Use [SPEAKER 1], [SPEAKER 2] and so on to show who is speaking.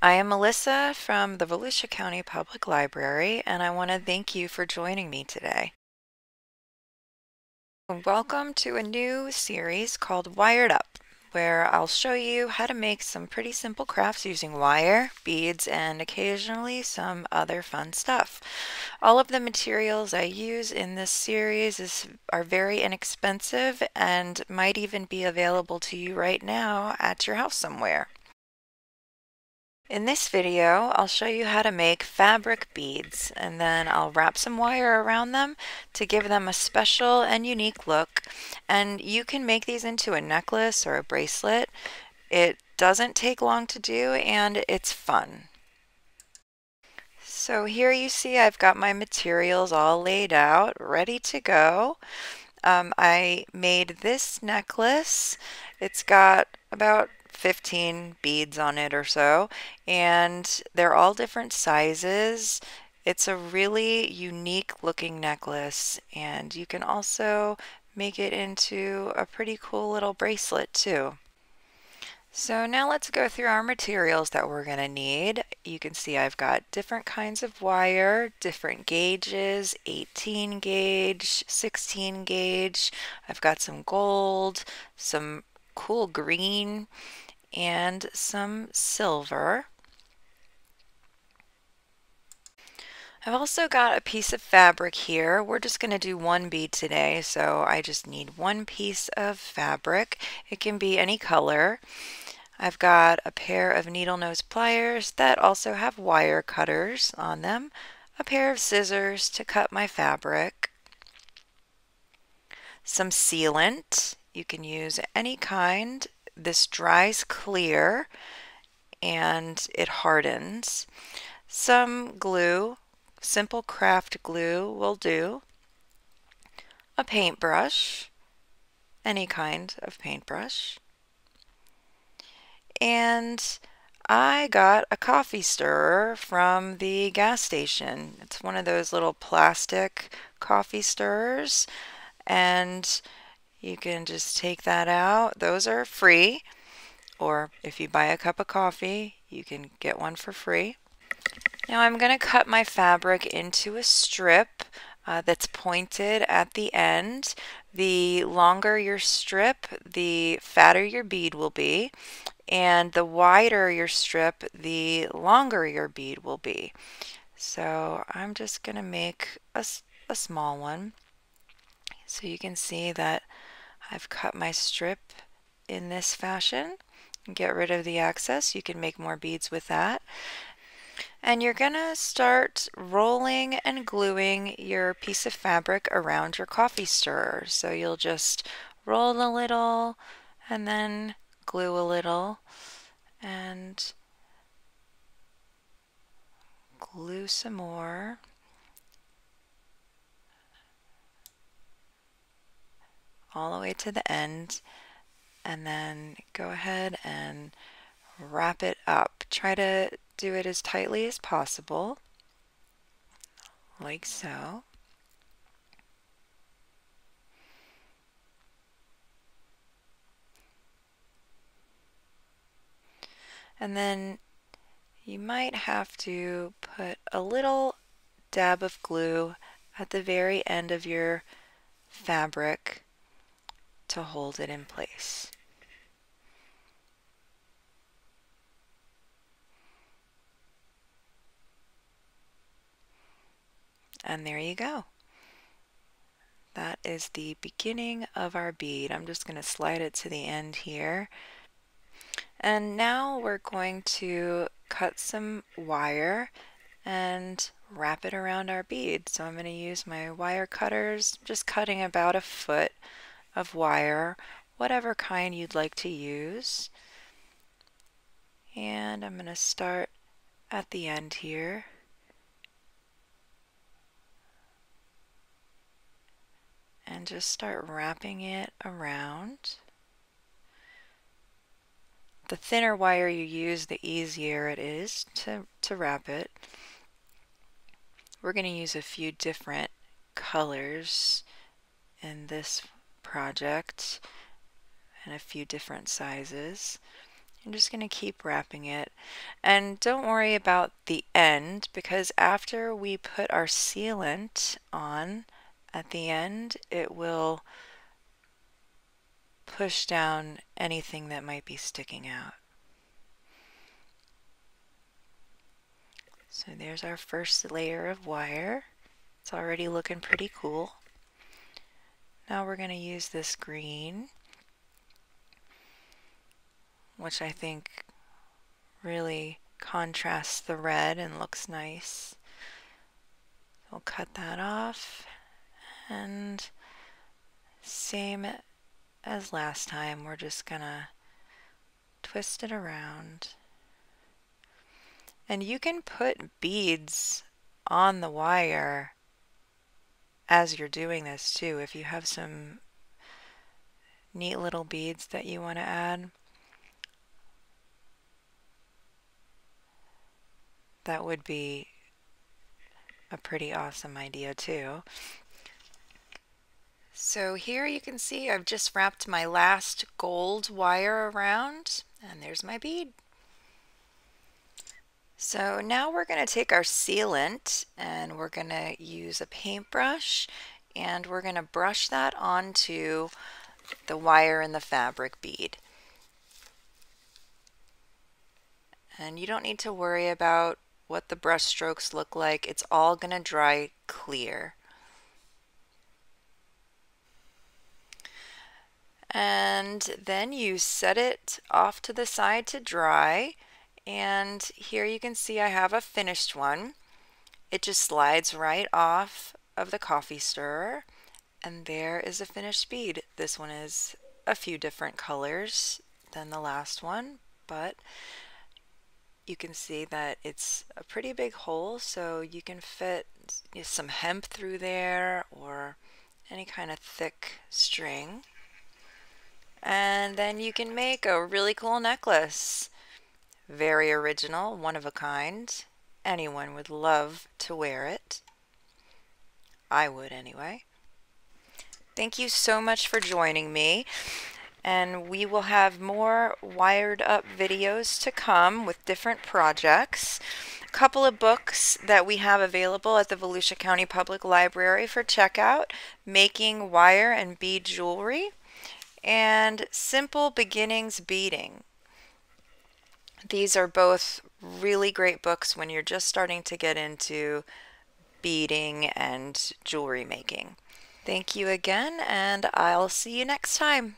[SPEAKER 1] I am Melissa from the Volusia County Public Library, and I want to thank you for joining me today. Welcome to a new series called Wired Up, where I'll show you how to make some pretty simple crafts using wire, beads, and occasionally some other fun stuff. All of the materials I use in this series are very inexpensive and might even be available to you right now at your house somewhere. In this video, I'll show you how to make fabric beads, and then I'll wrap some wire around them to give them a special and unique look. And you can make these into a necklace or a bracelet. It doesn't take long to do, and it's fun. So here you see I've got my materials all laid out, ready to go. I made this necklace. It's got about 15 beads on it or so, and they're all different sizes. It's a really unique looking necklace, and you can also make it into a pretty cool little bracelet too. So now let's go through our materials that we're going to need. You can see I've got different kinds of wire, different gauges, 18 gauge, 16 gauge. I've got some gold, some cool green, and some silver. I've also got a piece of fabric here. We're just going to do one bead today, so I just need one piece of fabric. It can be any color. I've got a pair of needle nose pliers that also have wire cutters on them, a pair of scissors to cut my fabric, some sealant. You can use any kind. This dries clear and it hardens. Some glue, simple craft glue will do. A paintbrush, any kind of paintbrush. And I got a coffee stirrer from the gas station. It's one of those little plastic coffee stirrers, and you can just take that out. Those are free, or if you buy a cup of coffee, you can get one for free. Now I'm going to cut my fabric into a strip that's pointed at the end. The longer your strip, the fatter your bead will be. And the wider your strip, the longer your bead will be. So I'm just going to make a small one. So you can see that I've cut my strip in this fashion. Get rid of the excess. You can make more beads with that. And you're going to start rolling and gluing your piece of fabric around your coffee stirrer. So you'll just roll a little and then glue a little and glue some more. All the way to the end, and then go ahead and wrap it up. Try to do it as tightly as possible, like so. And then you might have to put a little dab of glue at the very end of your fabric to hold it in place. And there you go. That is the beginning of our bead. I'm just going to slide it to the end here. And now we're going to cut some wire and wrap it around our bead. So I'm going to use my wire cutters, just cutting about a foot of wire, whatever kind you'd like to use. And I'm going to start at the end here. And just start wrapping it around. The thinner wire you use, the easier it is to wrap it. We're going to use a few different colors in this project and a few different sizes. I'm just going to keep wrapping it. And don't worry about the end, because after we put our sealant on at the end, it will push down anything that might be sticking out. So there's our first layer of wire. It's already looking pretty cool. Now we're going to use this green, which I think really contrasts the red and looks nice. We'll cut that off, and same as last time, we're just gonna twist it around. And you can put beads on the wire as you're doing this too. If you have some neat little beads that you want to add, that would be a pretty awesome idea too. So here you can see I've just wrapped my last gold wire around, and there's my bead. So now we're going to take our sealant and we're going to use a paintbrush, and we're going to brush that onto the wire and the fabric bead. And you don't need to worry about what the brush strokes look like. It's all going to dry clear. And then you set it off to the side to dry. And here you can see I have a finished one. It just slides right off of the coffee stirrer, and there is a finished bead. This one is a few different colors than the last one, but you can see that it's a pretty big hole, so you can fit some hemp through there or any kind of thick string. And then you can make a really cool necklace. Very original, one of a kind. Anyone would love to wear it. I would anyway. Thank you so much for joining me, and we will have more wired up videos to come with different projects. A couple of books that we have available at the Volusia County Public Library for checkout: Making Wire and Bead Jewelry and Simple Beginnings Beading. These are both really great books when you're just starting to get into beading and jewelry making. Thank you again, and I'll see you next time.